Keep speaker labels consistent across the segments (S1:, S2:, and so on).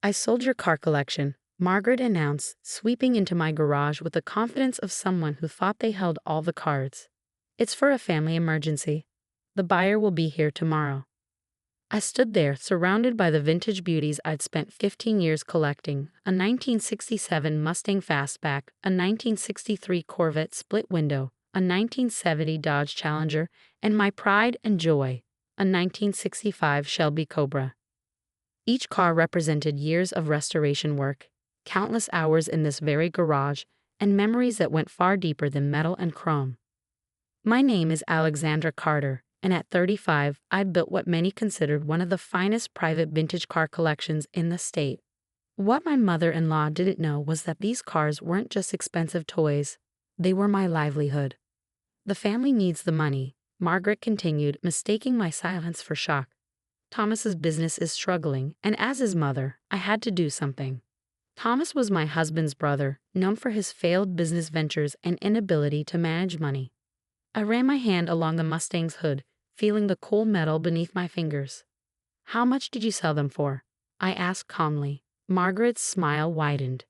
S1: I sold your car collection, Margaret announced, sweeping into my garage with the confidence of someone who thought they held all the cards. It's for a family emergency. The buyer will be here tomorrow. I stood there, surrounded by the vintage beauties I'd spent 15 years collecting: a 1967 Mustang Fastback, a 1963 Corvette split window, a 1970 Dodge Challenger, and my pride and joy, a 1965 Shelby Cobra. Each car represented years of restoration work, countless hours in this very garage, and memories that went far deeper than metal and chrome. My name is Alexandra Carter, and at 35, I'd built what many considered one of the finest private vintage car collections in the state. What my mother-in-law didn't know was that these cars weren't just expensive toys, they were my livelihood. The family needs the money, Margaret continued, mistaking my silence for shock. Thomas's business is struggling, and as his mother, I had to do something. Thomas was my husband's brother, known for his failed business ventures and inability to manage money. I ran my hand along the Mustang's hood, feeling the cool metal beneath my fingers. "How much did you sell them for?" I asked calmly. Margaret's smile widened.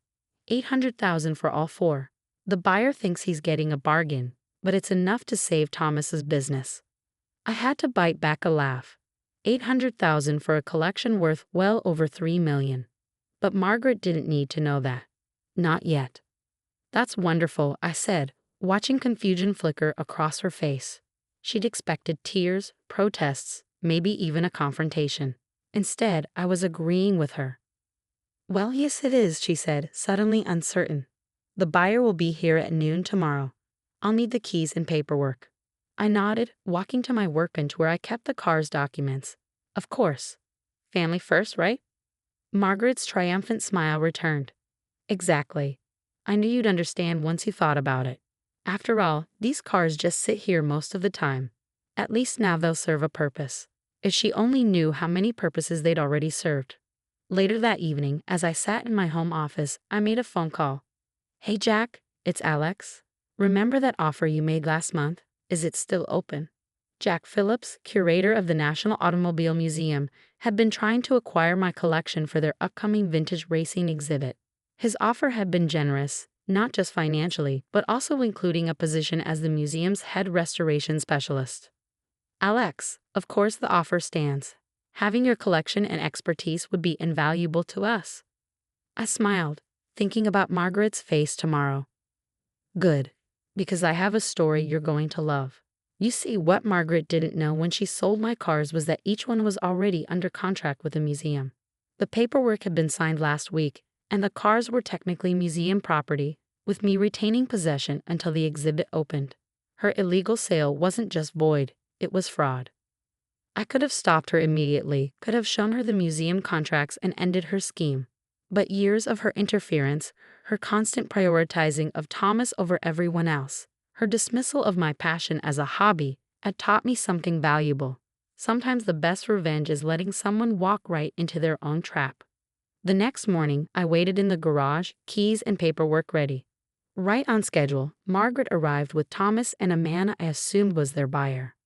S1: "800,000 for all four. The buyer thinks he's getting a bargain, but it's enough to save Thomas's business." I had to bite back a laugh. 800,000 for a collection worth well over 3 million. But Margaret didn't need to know that. Not yet. "That's wonderful," I said, watching confusion flicker across her face. She'd expected tears, protests, maybe even a confrontation. Instead, I was agreeing with her. "Well, yes it is," she said, suddenly uncertain. "The buyer will be here at noon tomorrow. I'll need the keys and paperwork." I nodded, walking to my workbench where I kept the car's documents. "Of course. Family first, right?" Margaret's triumphant smile returned. "Exactly. I knew you'd understand once you thought about it. After all, these cars just sit here most of the time. At least now they'll serve a purpose." If she only knew how many purposes they'd already served. Later that evening, as I sat in my home office, I made a phone call. "Hey Jack, it's Alex. Remember that offer you made last month? Is it still open?" Jack Phillips, curator of the National Automobile Museum, had been trying to acquire my collection for their upcoming vintage racing exhibit. His offer had been generous, not just financially, but also including a position as the museum's head restoration specialist. "Alex, of course the offer stands. Having your collection and expertise would be invaluable to us." I smiled, thinking about Margaret's face tomorrow. "Good, because I have a story you're going to love." You see, what Margaret didn't know when she sold my cars was that each one was already under contract with the museum. The paperwork had been signed last week, and the cars were technically museum property, with me retaining possession until the exhibit opened. Her illegal sale wasn't just void, it was fraud. I could have stopped her immediately, could have shown her the museum contracts and ended her scheme. But years of her interference, her constant prioritizing of Thomas over everyone else, her dismissal of my passion as a hobby, had taught me something valuable. Sometimes the best revenge is letting someone walk right into their own trap. The next morning, I waited in the garage, keys and paperwork ready. Right on schedule, Margaret arrived with Thomas and a man I assumed was their buyer.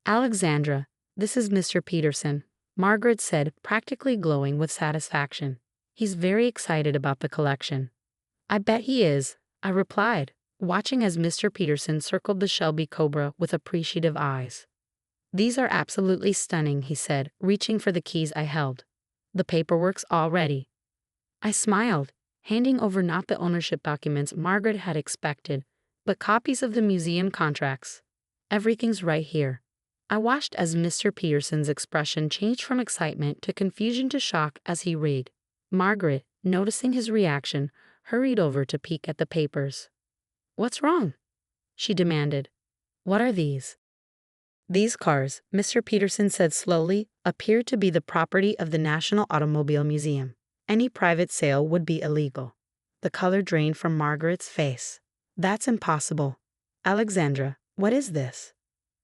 S1: "Alexandra, this is Mr. Peterson," Margaret said, practically glowing with satisfaction. "He's very excited about the collection." "I bet he is," I replied, watching as Mr. Peterson circled the Shelby Cobra with appreciative eyes. "These are absolutely stunning," he said, reaching for the keys I held. "The paperwork's all ready." I smiled, handing over not the ownership documents Margaret had expected, but copies of the museum contracts. "Everything's right here." I watched as Mr. Peterson's expression changed from excitement to confusion to shock as he read. Margaret, noticing his reaction, hurried over to peek at the papers. "What's wrong?" she demanded. "What are these?" "These cars," Mr. Peterson said slowly, "appear to be the property of the National Automobile Museum. Any private sale would be illegal." The color drained from Margaret's face. "That's impossible. Alexandra, what is this?"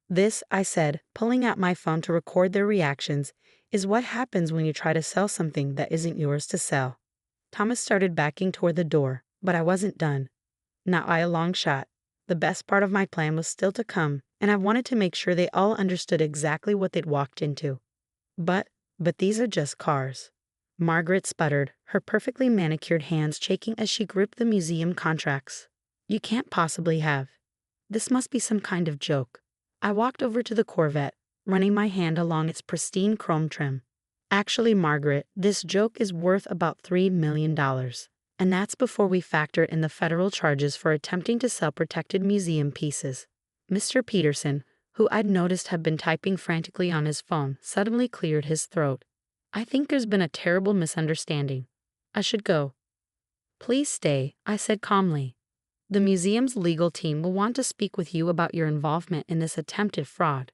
S1: "This," I said, pulling out my phone to record their reactions, "is what happens when you try to sell something that isn't yours to sell." Thomas started backing toward the door, but I wasn't done. Not by a long shot. The best part of my plan was still to come, and I wanted to make sure they all understood exactly what they'd walked into. But these are just cars." Margaret sputtered, her perfectly manicured hands shaking as she gripped the museum contracts. You can't possibly have. This must be some kind of joke. I walked over to the Corvette, running my hand along its pristine chrome trim. Actually, Margaret, this joke is worth about $3 million. And that's before we factor in the federal charges for attempting to sell protected museum pieces. Mr. Peterson, who I'd noticed had been typing frantically on his phone, suddenly cleared his throat. I think there's been a terrible misunderstanding. I should go. Please stay, I said calmly. The museum's legal team will want to speak with you about your involvement in this attempted fraud.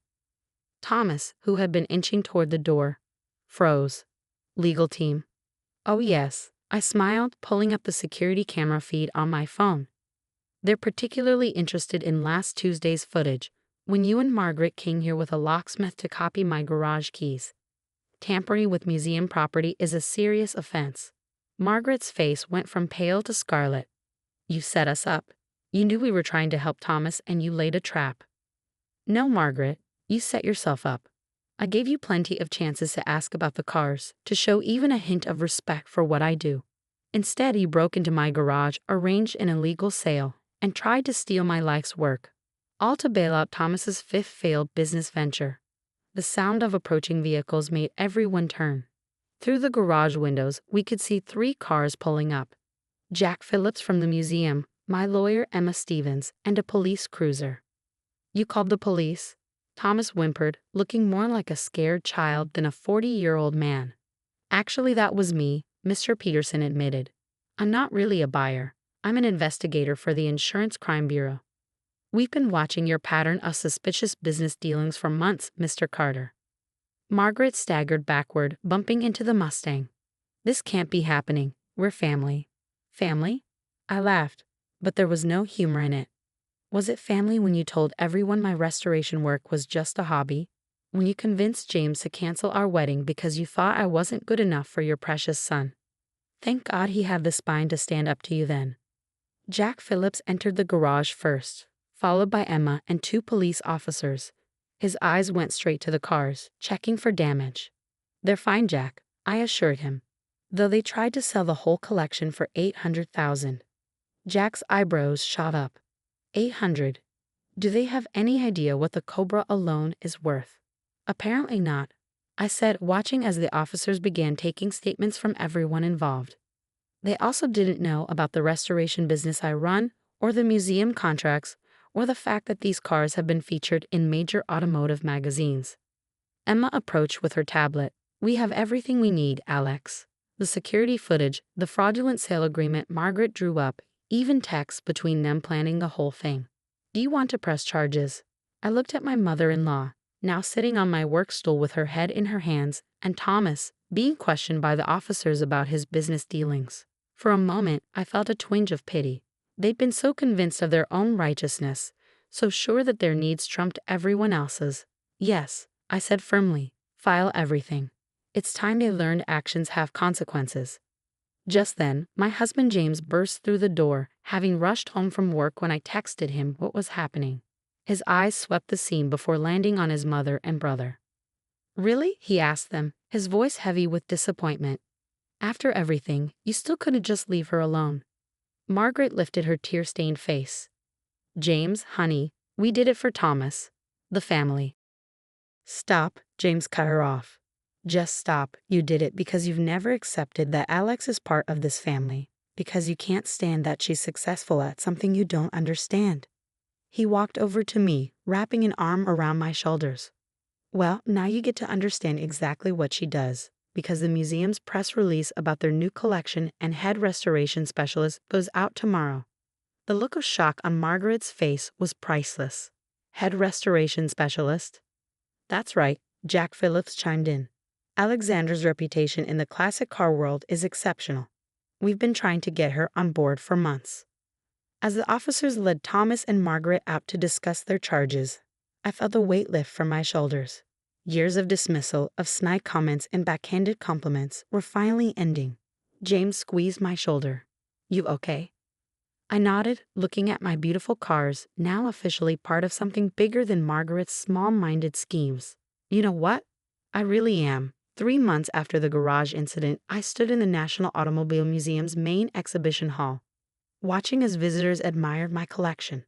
S1: Thomas, who had been inching toward the door, froze. Legal team. Oh yes, I smiled, pulling up the security camera feed on my phone. They're particularly interested in last Tuesday's footage, when you and Margaret came here with a locksmith to copy my garage keys. Tampering with museum property is a serious offense. Margaret's face went from pale to scarlet. You set us up. You knew we were trying to help Thomas and you laid a trap. No, Margaret, you set yourself up. I gave you plenty of chances to ask about the cars, to show even a hint of respect for what I do. Instead, you broke into my garage, arranged an illegal sale, and tried to steal my life's work, all to bail out Thomas's fifth failed business venture. The sound of approaching vehicles made everyone turn. Through the garage windows, we could see 3 cars pulling up. Jack Phillips from the museum, my lawyer Emma Stevens, and a police cruiser. You called the police? Thomas whimpered, looking more like a scared child than a 40-year-old man. Actually, that was me, Mr. Peterson admitted. I'm not really a buyer. I'm an investigator for the Insurance Crime Bureau. We've been watching your pattern of suspicious business dealings for months, Mr. Carter. Margaret staggered backward, bumping into the Mustang. This can't be happening. We're family. Family? I laughed, but there was no humor in it. Was it family when you told everyone my restoration work was just a hobby? When you convinced James to cancel our wedding because you thought I wasn't good enough for your precious son? Thank God he had the spine to stand up to you then. Jack Phillips entered the garage first, followed by Emma and 2 police officers. His eyes went straight to the cars, checking for damage. They're fine, Jack, I assured him, though they tried to sell the whole collection for $800,000. Jack's eyebrows shot up. 800. Do they have any idea what the Cobra alone is worth? Apparently not, I said, watching as the officers began taking statements from everyone involved. They also didn't know about the restoration business I run, or the museum contracts, or the fact that these cars have been featured in major automotive magazines. Emma approached with her tablet. We have everything we need, Alex. The security footage, the fraudulent sale agreement Margaret drew up, even texts between them planning the whole thing. Do you want to press charges? I looked at my mother-in-law, now sitting on my work stool with her head in her hands, and Thomas, being questioned by the officers about his business dealings. For a moment, I felt a twinge of pity. They'd been so convinced of their own righteousness, so sure that their needs trumped everyone else's. Yes, I said firmly, file everything. It's time they learned actions have consequences. Just then, my husband James burst through the door, having rushed home from work when I texted him what was happening. His eyes swept the scene before landing on his mother and brother. Really? He asked them, his voice heavy with disappointment. After everything, you still couldn't just leave her alone. Margaret lifted her tear-stained face. James, honey, we did it for Thomas. The family. Stop, James cut her off. Just stop. You did it because you've never accepted that Alex is part of this family, because you can't stand that she's successful at something you don't understand. He walked over to me, wrapping an arm around my shoulders. Well, now you get to understand exactly what she does, because the museum's press release about their new collection and head restoration specialist goes out tomorrow. The look of shock on Margaret's face was priceless. Head restoration specialist? That's right, Jack Phillips chimed in. Alexander's reputation in the classic car world is exceptional. We've been trying to get her on board for months. As the officers led Thomas and Margaret out to discuss their charges, I felt a weight lift from my shoulders. Years of dismissal, of snide comments and backhanded compliments were finally ending. James squeezed my shoulder. You okay? I nodded, looking at my beautiful cars, now officially part of something bigger than Margaret's small-minded schemes. You know what? I really am. 3 months after the garage incident, I stood in the National Automobile Museum's main exhibition hall, watching as visitors admired my collection.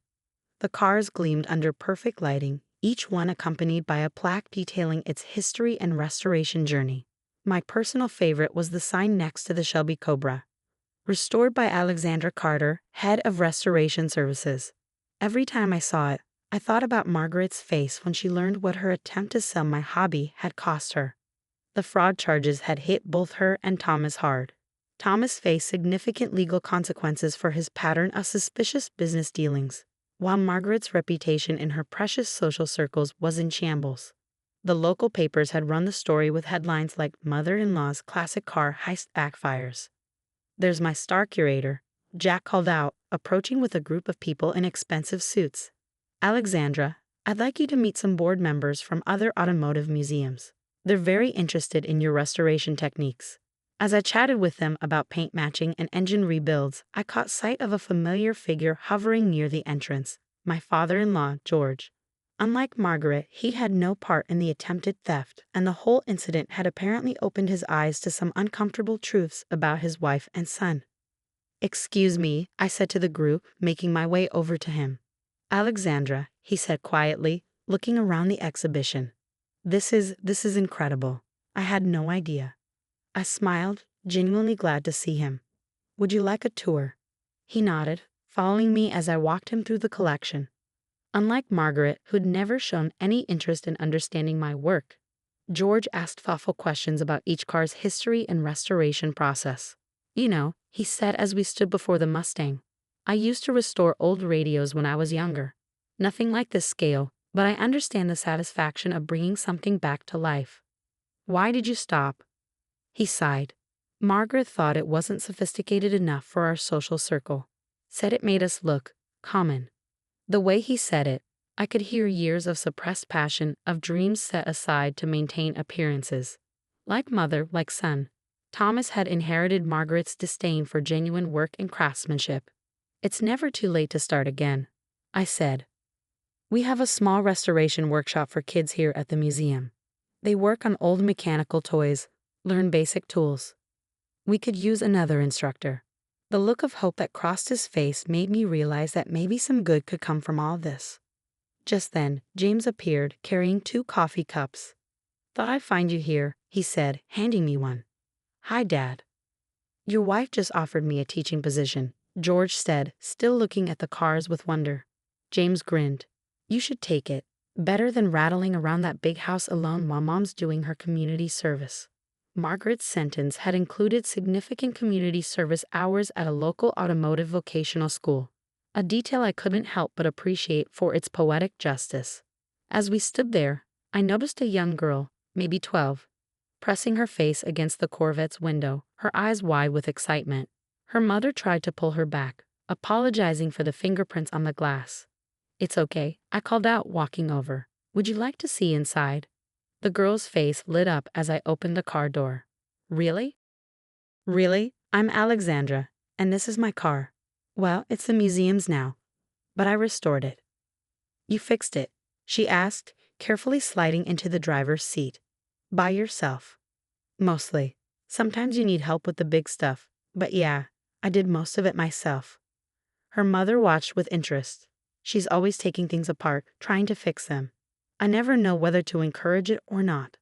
S1: The cars gleamed under perfect lighting, each one accompanied by a plaque detailing its history and restoration journey. My personal favorite was the sign next to the Shelby Cobra, restored by Alexandra Carter, head of restoration services. Every time I saw it, I thought about Margaret's face when she learned what her attempt to sell my hobby had cost her. The fraud charges had hit both her and Thomas hard. Thomas faced significant legal consequences for his pattern of suspicious business dealings, while Margaret's reputation in her precious social circles was in shambles. The local papers had run the story with headlines like "Mother-in-law's classic car heist backfires." "There's my star curator," Jack called out, approaching with a group of people in expensive suits. "Alexandra, I'd like you to meet some board members from other automotive museums. They're very interested in your restoration techniques." As I chatted with them about paint matching and engine rebuilds, I caught sight of a familiar figure hovering near the entrance, my father-in-law, George. Unlike Margaret, he had no part in the attempted theft, and the whole incident had apparently opened his eyes to some uncomfortable truths about his wife and son. "Excuse me," I said to the group, making my way over to him. "Alexandra," he said quietly, looking around the exhibition. This is incredible. I had no idea." I smiled, genuinely glad to see him. "Would you like a tour?" He nodded, following me as I walked him through the collection. Unlike Margaret, who'd never shown any interest in understanding my work, George asked thoughtful questions about each car's history and restoration process. "You know," he said as we stood before the Mustang, "I used to restore old radios when I was younger. Nothing like this scale, but I understand the satisfaction of bringing something back to life." "Why did you stop?" He sighed. "Margaret thought it wasn't sophisticated enough for our social circle. Said it made us look common." The way he said it, I could hear years of suppressed passion, of dreams set aside to maintain appearances. Like mother, like son, Thomas had inherited Margaret's disdain for genuine work and craftsmanship. "It's never too late to start again," I said. "We have a small restoration workshop for kids here at the museum. They work on old mechanical toys, learn basic tools. We could use another instructor." The look of hope that crossed his face made me realize that maybe some good could come from all this. Just then, James appeared, carrying 2 coffee cups. "Thought I'd find you here," he said, handing me one. "Hi, Dad." "Your wife just offered me a teaching position," George said, still looking at the cars with wonder. James grinned. "You should take it. Better than rattling around that big house alone while Mom's doing her community service." Margaret's sentence had included significant community service hours at a local automotive vocational school, a detail I couldn't help but appreciate for its poetic justice. As we stood there, I noticed a young girl, maybe 12, pressing her face against the Corvette's window, her eyes wide with excitement. Her mother tried to pull her back, apologizing for the fingerprints on the glass. "It's okay," I called out, walking over. "Would you like to see inside?" The girl's face lit up as I opened the car door. "Really? Really? I'm Alexandra, and this is my car. Well, it's the museum's now, but I restored it." "You fixed it?" she asked, carefully sliding into the driver's seat. "By yourself?" "Mostly. Sometimes you need help with the big stuff, but yeah, I did most of it myself." Her mother watched with interest. She's always taking things apart, trying to fix them. I never know whether to encourage it or not.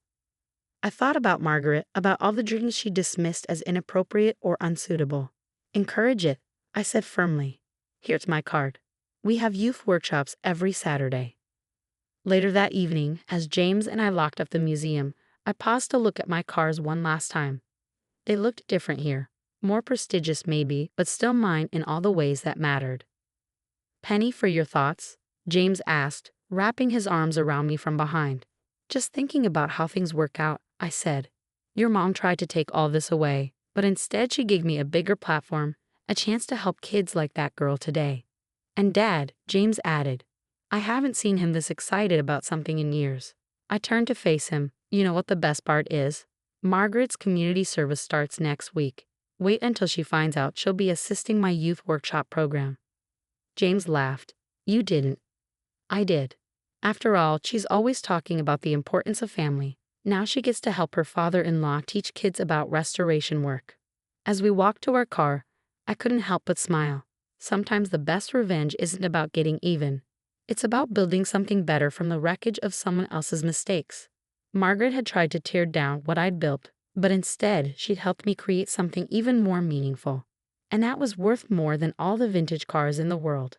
S1: I thought about Margaret, about all the dreams she dismissed as inappropriate or unsuitable. "Encourage it," I said firmly. "Here's my card. We have youth workshops every Saturday." Later that evening, as James and I locked up the museum, I paused to look at my cars one last time. They looked different here, more prestigious maybe, but still mine in all the ways that mattered. "Penny, for your thoughts?" James asked, wrapping his arms around me from behind. "Just thinking about how things work out," I said. "Your mom tried to take all this away, but instead she gave me a bigger platform, a chance to help kids like that girl today." "And Dad," James added. I haven't seen him this excited about something in years. I turned to face him. "You know what the best part is? Margaret's community service starts next week. Wait until she finds out she'll be assisting my youth workshop program." James laughed. "You didn't." "I did. After all, she's always talking about the importance of family. Now she gets to help her father-in-law teach kids about restoration work. As we walked to our car, I couldn't help but smile. Sometimes the best revenge isn't about getting even. It's about building something better from the wreckage of someone else's mistakes. Margaret had tried to tear down what I'd built, but instead she'd helped me create something even more meaningful. And that was worth more than all the vintage cars in the world.